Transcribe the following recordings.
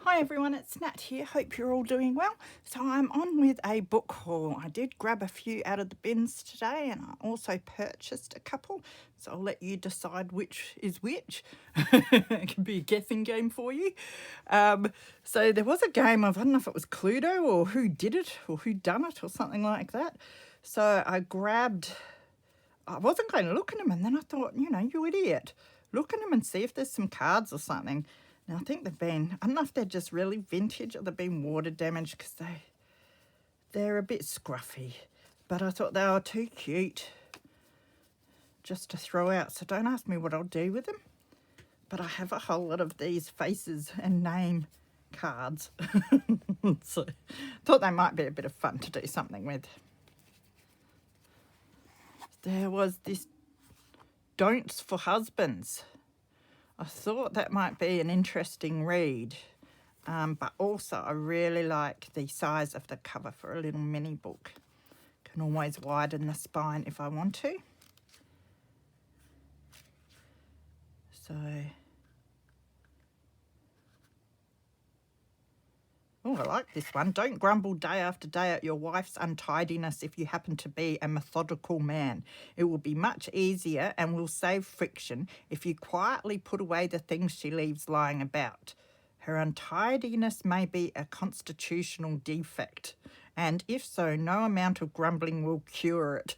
Hi everyone, it's Nat here. Hope you're all doing well. So I'm on with a book haul. I did grab a few out of the bins today and I also purchased a couple. So I'll let you decide which is which. It can be a guessing game for you. So there was a game of, I don't know if it was Cluedo or Who Did It or Who Done It or something like that. So I wasn't going to look at them and then I thought, you idiot. Look at them and see if there's some cards or something. Now, I think I don't know if they're just really vintage or they've been water damaged because they're a bit scruffy. But I thought they were too cute just to throw out. So don't ask me what I'll do with them. But I have a whole lot of these faces and name cards. So I thought they might be a bit of fun to do something with. There was this Don'ts for Husbands. I thought that might be an interesting read, but also I really like the size of the cover for a little mini book. Can always widen the spine if I want to. So, oh, I like this one. Don't grumble day after day at your wife's untidiness if you happen to be a methodical man. It will be much easier and will save friction if you quietly put away the things she leaves lying about. Her untidiness may be a constitutional defect, and if so, no amount of grumbling will cure it.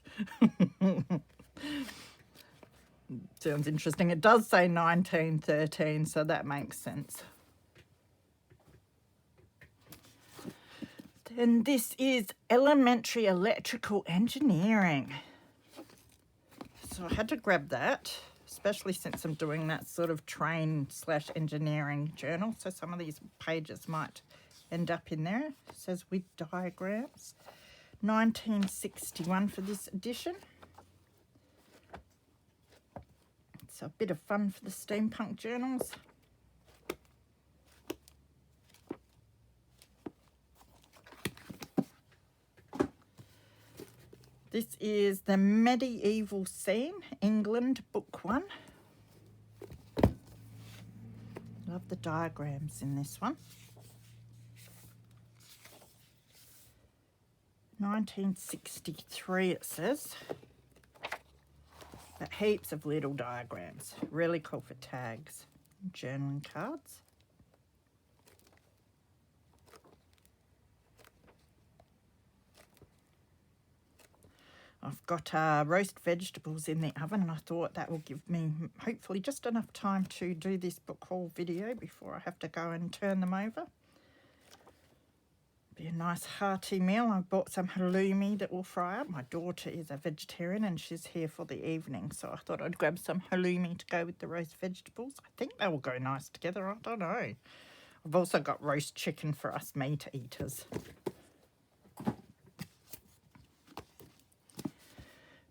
Sounds interesting. It does say 1913, so that makes sense. And this is Elementary Electrical Engineering. So I had to grab that, especially since I'm doing that sort of train/engineering journal. So some of these pages might end up in there. It says with diagrams. 1961 for this edition. It's a bit of fun for the steampunk journals. This is The Medieval Scene, England, Book 1. Love the diagrams in this one. 1963 it says. But heaps of little diagrams. Really cool for tags. Journaling cards. I've got roast vegetables in the oven and I thought that will give me hopefully just enough time to do this book haul video before I have to go and turn them over. Be a nice hearty meal. I bought some halloumi that will fry up. My daughter is a vegetarian and she's here for the evening, so I thought I'd grab some halloumi to go with the roast vegetables. I think they will go nice together. I don't know. I've also got roast chicken for us meat eaters.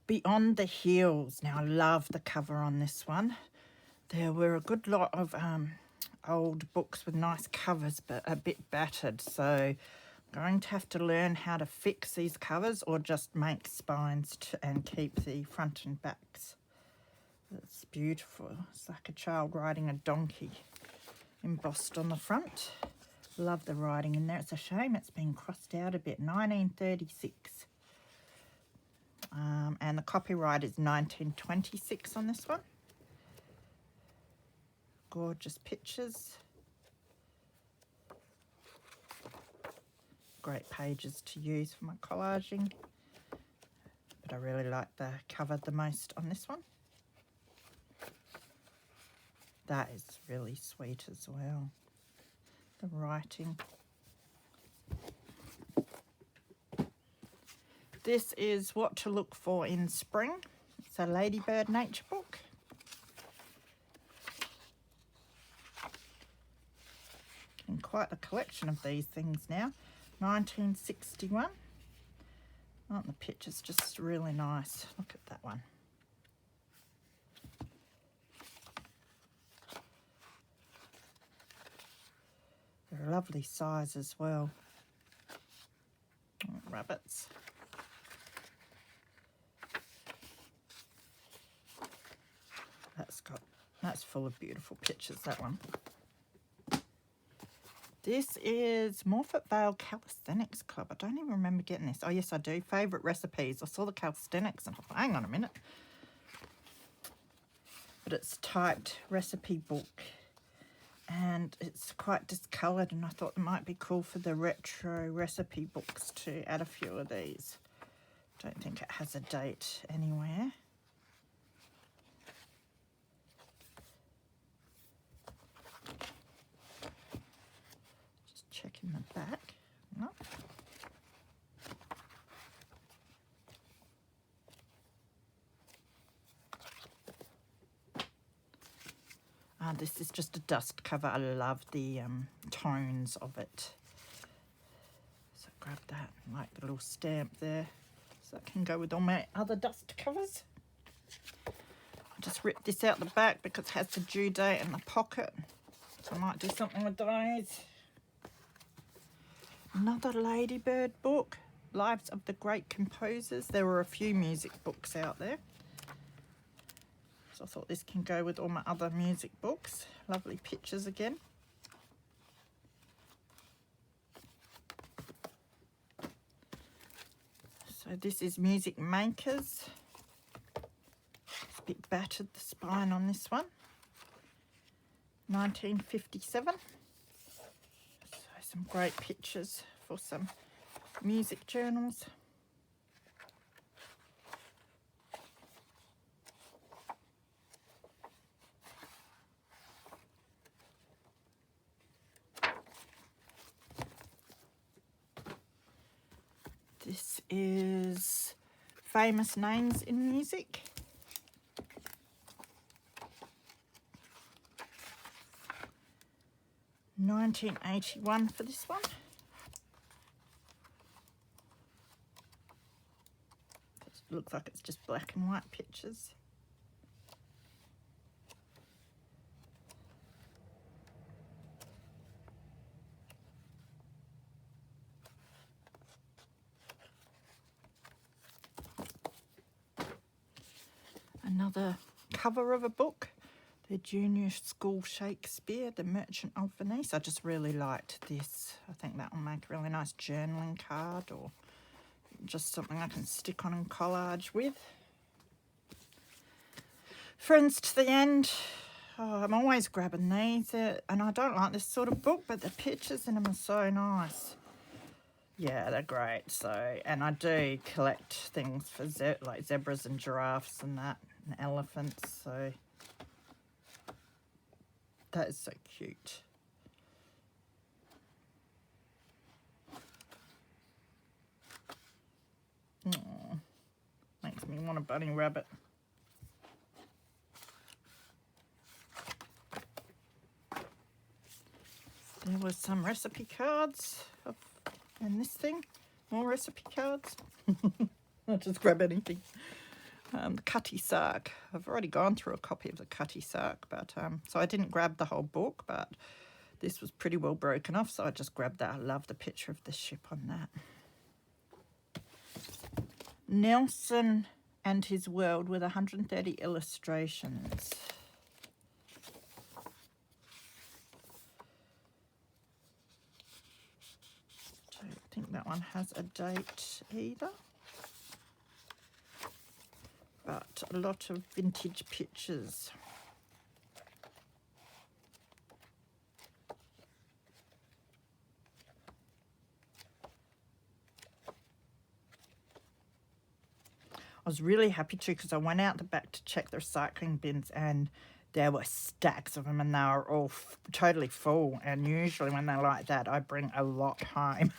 Beyond the Hills. Now, I love the cover on this one. There were a good lot of old books with nice covers, but a bit battered. So I'm going to have to learn how to fix these covers or just make spines and keep the front and backs. It's beautiful. It's like a child riding a donkey embossed on the front. Love the writing in there. It's a shame it's been crossed out a bit. 1936. And the copyright is 1926 on this one. Gorgeous pictures. Great pages to use for my collaging. But I really like the cover the most on this one. That is really sweet as well. The writing. This is What to Look For in Spring. It's a Ladybird nature book. And quite a collection of these things now. 1961. Aren't the pictures just really nice? Look at that one. They're a lovely size as well. Oh, rabbits. That's full of beautiful pictures, that one. This is Morfett Vale Calisthenics Club. I don't even remember getting this. Oh, yes, I do. Favourite recipes. I saw the calisthenics and I thought, hang on a minute. But it's typed recipe book. And it's quite discoloured, and I thought it might be cool for the retro recipe books to add a few of these. Don't think it has a date anywhere. Just checking the back. No. This is just a dust cover. I love the tones of it. So grab that, like the little stamp there. So that can go with all my other dust covers. I just ripped this out the back because it has the due date in the pocket. So I might do something with those. Another Ladybird book, Lives of the Great Composers. There were a few music books out there. So I thought this can go with all my other music books. Lovely pictures again. So this is Music Makers. It's a bit battered, the spine on this one. 1957. So some great pictures for some music journals. This is Famous Names in Music. $19.81 for this one. It looks like it's just black and white pictures. Another cover of a book, the Junior School Shakespeare, The Merchant of Venice. I just really liked this. I think that will make a really nice journaling card or just something I can stick on and collage with. Friends to the End. Oh, I'm always grabbing these, and I don't like this sort of book, but the pictures in them are so nice. Yeah, they're great. So, and I do collect things for like zebras and giraffes and that, and elephants. So that is so cute. Aww, makes me want a bunny rabbit. There was some recipe cards and this thing, more recipe cards. I'll just grab anything. The Cutty Sark. I've already gone through a copy of the Cutty Sark, but so I didn't grab the whole book, but this was pretty well broken off, so I just grabbed that. I love the picture of the ship on that. Nelson and His World with 130 illustrations. Don't think that one has a date either. But a lot of vintage pictures. I was really happy too because I went out the back to check the recycling bins and there were stacks of them and they were all totally full. And usually when they're like that, I bring a lot home.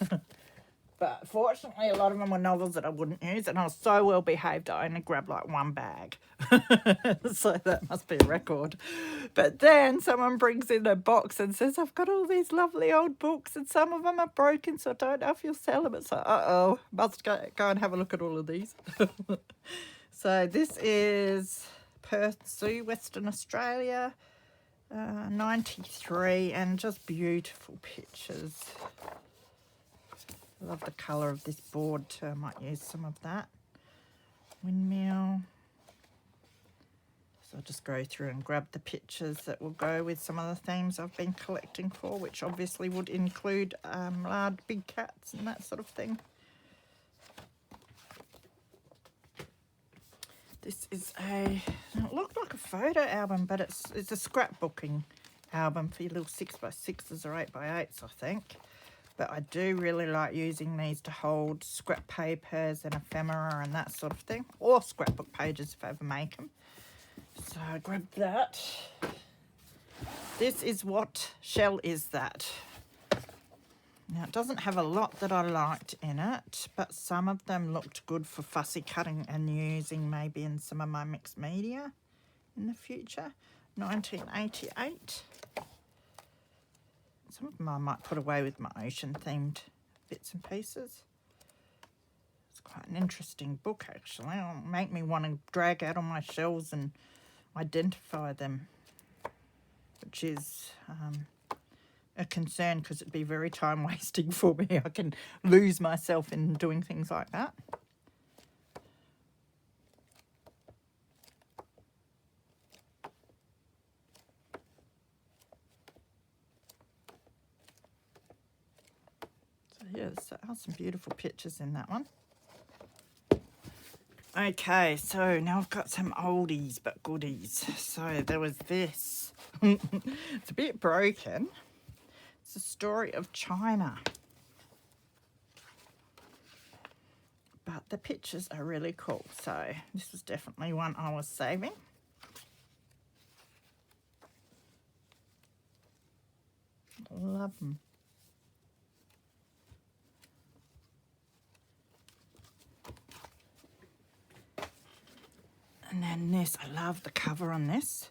But fortunately, a lot of them were novels that I wouldn't use, and I was so well behaved I only grabbed like one bag. So that must be a record. But then someone brings in a box and says, I've got all these lovely old books and some of them are broken, so I don't know if you'll sell them. It's like, uh-oh, must go and have a look at all of these. So this is Perth Zoo, Western Australia, 93, and just beautiful pictures. I love the colour of this board too. I might use some of that. Windmill. So I'll just go through and grab the pictures that will go with some of the themes I've been collecting for, which obviously would include large, big cats and that sort of thing. This is it looked like a photo album, but it's a scrapbooking album for your little 6x6s or 8x8s, I think. But I do really like using these to hold scrap papers and ephemera and that sort of thing, or scrapbook pages if I ever make them. So I grabbed that. This is What Shell Is That? Now, it doesn't have a lot that I liked in it, but some of them looked good for fussy cutting and using maybe in some of my mixed media in the future. 1988. Some of them I might put away with my ocean-themed bits and pieces. It's quite an interesting book, actually. It'll make me want to drag out on my shelves and identify them, which is a concern because it'd be very time wasting for me. I can lose myself in doing things like that. So yeah, there are some beautiful pictures in that one. Okay, so now I've got some oldies but goodies. So there was this. It's a bit broken. It's the story of China. But the pictures are really cool. So this was definitely one I was saving. Love them. And then this, I love the cover on this.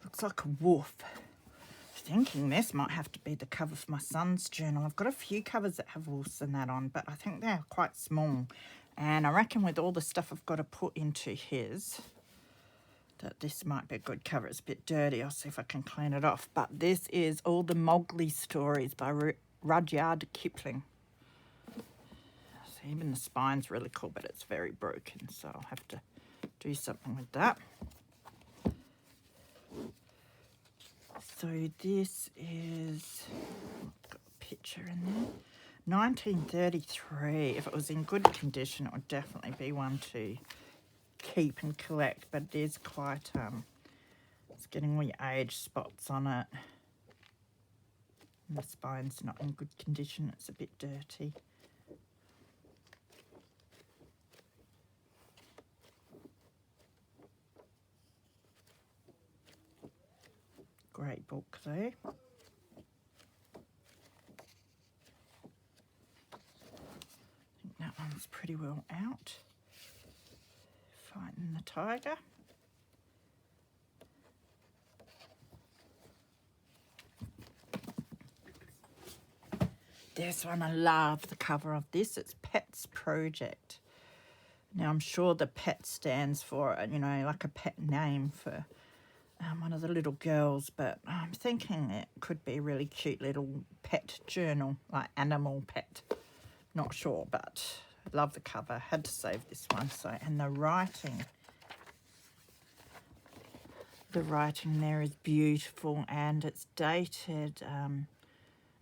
Looks like a wolf. Thinking this might have to be the cover for my son's journal. I've got a few covers that have wolves and that on, but I think they're quite small. And I reckon with all the stuff I've got to put into his, that this might be a good cover. It's a bit dirty. I'll see if I can clean it off. But this is All the Mowgli Stories by Rudyard Kipling. So even the spine's really cool, but it's very broken, so I'll have to do something with that. So this is, got a picture in there, 1933. If it was in good condition, it would definitely be one to keep and collect, but it is quite, it's getting all your age spots on it. And the spine's not in good condition, it's a bit dirty. Great book though. I think that one's pretty well out. Fighting the Tiger. This one, I love the cover of this. It's Pets Project. Now I'm sure the pet stands for, you know, like a pet name for one of the little girls, but I'm thinking it could be a really cute little pet journal, like animal pet. Not sure, but I love the cover. Had to save this one. So, and the writing there is beautiful, and it's dated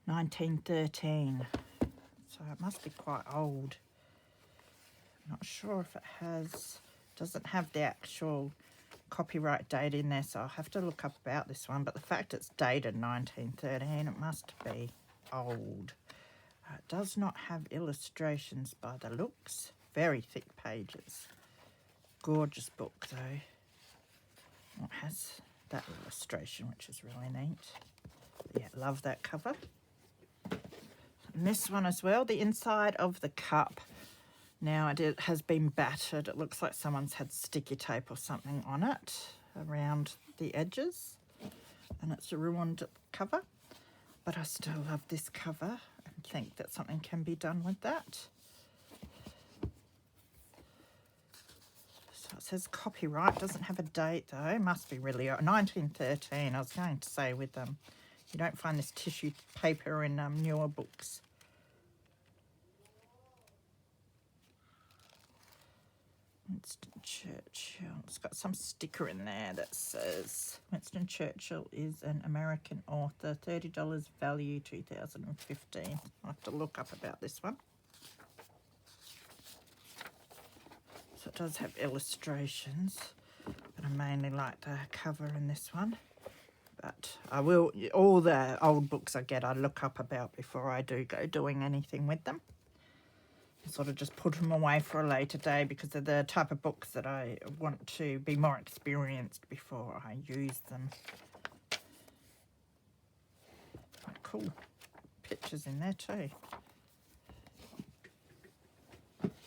1913, so it must be quite old. I'm not sure if it doesn't have the actual copyright date in there, so I'll have to look up about this one, but the fact it's dated 1913, it must be old. It does not have illustrations by the looks. Very thick pages. Gorgeous book though. It has that illustration, which is really neat. But yeah, love that cover. And this one as well, the inside of the cup. Now it has been battered. It looks like someone's had sticky tape or something on it around the edges, and it's a ruined cover, but I still love this cover and think that something can be done with that. So it says copyright, doesn't have a date though. Must be really old. 1913. I was going to say, with you don't find this tissue paper in newer books. Winston Churchill. It's got some sticker in there that says Winston Churchill is an American author. $30 value 2015. I'll have to look up about this one. So it does have illustrations, but I mainly like the cover in this one. But I will, all the old books I get, I look up about before I do go doing anything with them. I sort of just put them away for a later day because they're the type of books that I want to be more experienced before I use them. Quite cool pictures in there too.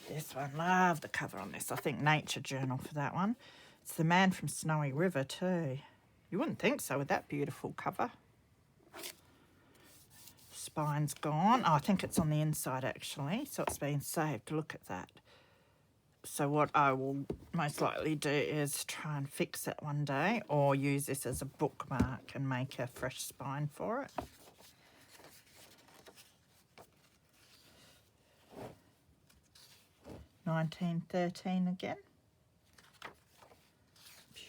This one, love the cover on this. I think Nature Journal for that one. It's the man from Snowy River too. You wouldn't think so with that beautiful cover. Spine's gone. Oh, I think it's on the inside actually, so it's been saved. Look at that. So what I will most likely do is try and fix it one day or use this as a bookmark and make a fresh spine for it. (1913) again.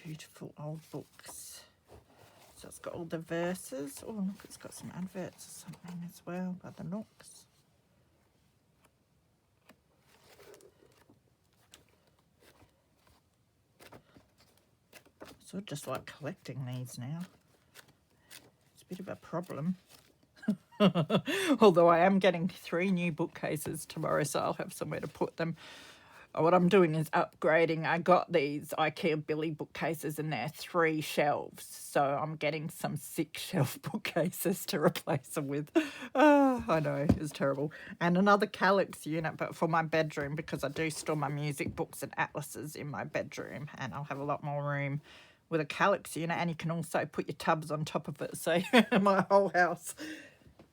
Beautiful old books. So it's got all the verses. Oh, look, it's got some adverts or something as well by the looks. So I just like collecting these now. It's a bit of a problem. Although I am getting 3 new bookcases tomorrow, so I'll have somewhere to put them. What I'm doing is upgrading. I got these IKEA Billy bookcases and they're 3 shelves. So I'm getting some 6-shelf bookcases to replace them with. I know, it's terrible. And another Calyx unit, but for my bedroom because I do store my music books and atlases in my bedroom and I'll have a lot more room with a Calyx unit, and you can also put your tubs on top of it. So my whole house.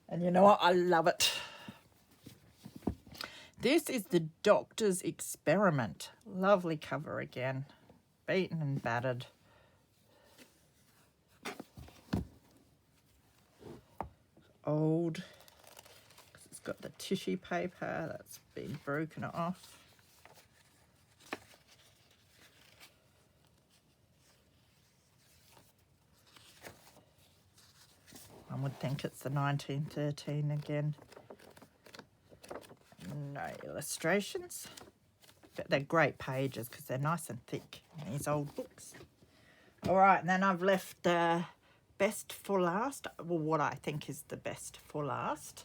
And you know what? I love it. This is the Doctor's Experiment. Lovely cover again. Beaten and battered. Old. It's got the tissue paper that's been broken off. One would think it's the 1913 again. No illustrations, but they're great pages because they're nice and thick, these old books. All right, and then I've left best for last, well, what I think is the best for last.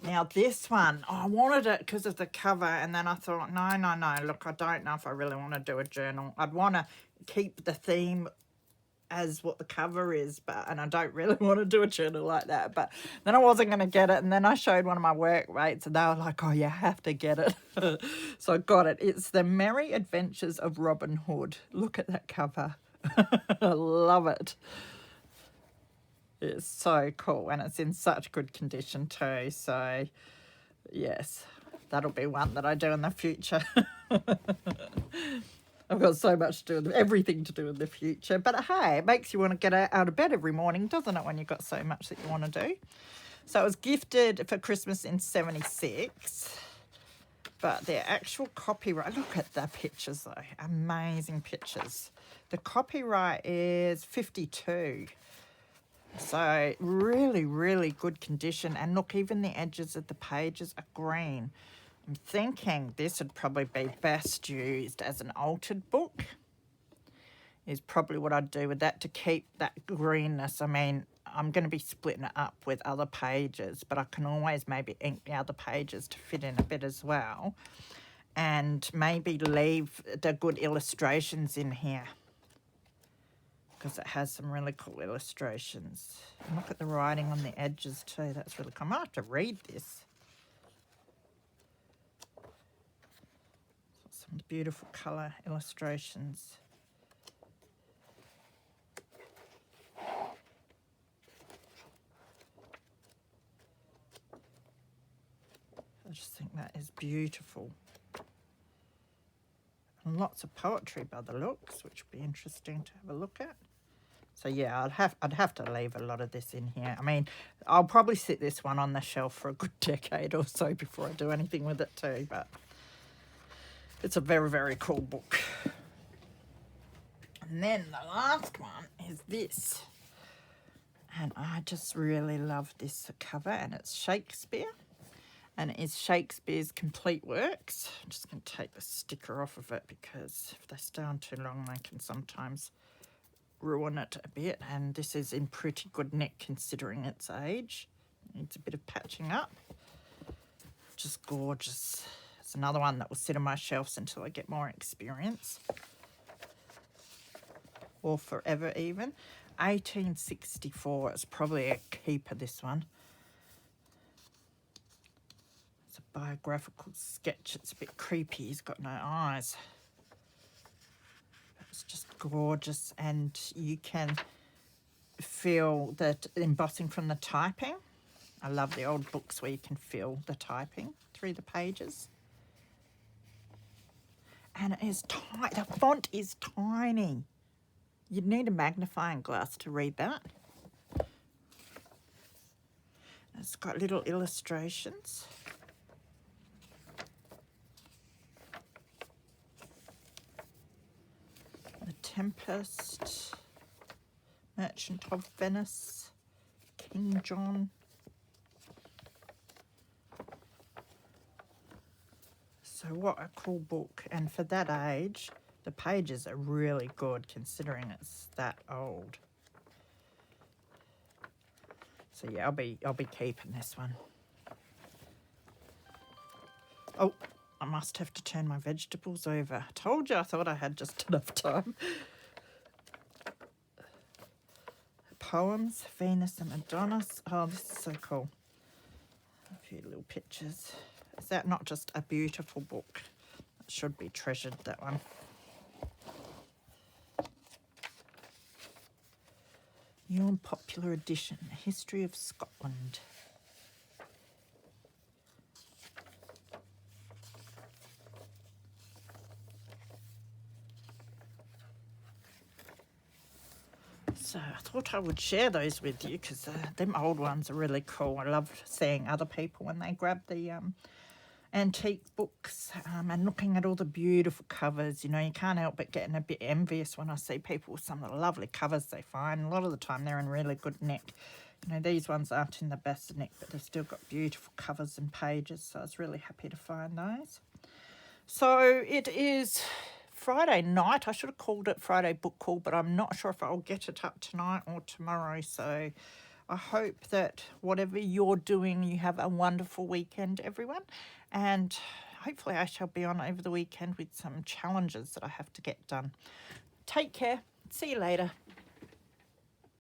Now this one, I wanted it because of the cover, and then I thought, no, look, I don't know if I really want to do a journal. I'd want to keep the theme as what the cover is, and I don't really want to do a journal like that. But then I wasn't going to get it, and then I showed one of my workmates and they were like, oh, you have to get it. So I got it. It's The Merry Adventures of Robin Hood. Look at that cover. I love it. It's so cool, and it's in such good condition too. So yes, that'll be one that I do in the future. I've got so much to do with everything to do in the future. But hey, it makes you want to get out of bed every morning, doesn't it, when you've got so much that you want to do? So it was gifted for Christmas in '76. But their actual copyright, look at the pictures though. Amazing pictures. The copyright is 52. So really, really good condition. And look, even the edges of the pages are green. I'm thinking this would probably be best used as an altered book. Is probably what I'd do with that to keep that greenness. I mean, I'm going to be splitting it up with other pages, but I can always maybe ink the other pages to fit in a bit as well. And maybe leave the good illustrations in here, because it has some really cool illustrations. And look at the writing on the edges too. That's really cool. I might have to read this. Some beautiful colour illustrations. I just think that is beautiful. And lots of poetry by the looks, which would be interesting to have a look at. So yeah, I'd have to leave a lot of this in here. I mean, I'll probably sit this one on the shelf for a good decade or so before I do anything with it too. But It's a very, very cool book. And then the last one is this. And I just really love this cover, and it's Shakespeare. And it is Shakespeare's complete works. I'm just going to take the sticker off of it because if they stay on too long, they can sometimes ruin it a bit. And this is in pretty good nick considering its age. Needs a bit of patching up. Just gorgeous. It's another one that will sit on my shelves until I get more experience. Or forever even. 1864 is probably a keeper, this one. It's a biographical sketch. It's a bit creepy. He's got no eyes. It's just gorgeous, and you can feel that embossing from the typing. I love the old books where you can feel the typing through the pages. And it is tiny. The font is tiny. You'd need a magnifying glass to read that. It's got little illustrations. The Tempest, Merchant of Venice, King John. So what a cool book. And for that age, the pages are really good considering it's that old. So yeah, I'll be keeping this one. Oh, I must have to turn my vegetables over. I told you I thought I had just enough time. Poems, Venus and Adonis. Oh, this is so cool. A few little pictures. Is that not just a beautiful book? It should be treasured, that one. New Popular Edition, History of Scotland. So I thought I would share those with you because them old ones are really cool. I love seeing other people when they grab the antique books and looking at all the beautiful covers. You know, you can't help but getting a bit envious when I see people with some of the lovely covers they find. A lot of the time they're in really good nick. You know, these ones aren't in the best nick, but they've still got beautiful covers and pages, so I was really happy to find those. So it is Friday night. I should have called it Friday Book Call, but I'm not sure if I'll get it up tonight or tomorrow. So I hope that whatever you're doing, you have a wonderful weekend, everyone. And hopefully I shall be on over the weekend with some challenges that I have to get done. Take care. See you later.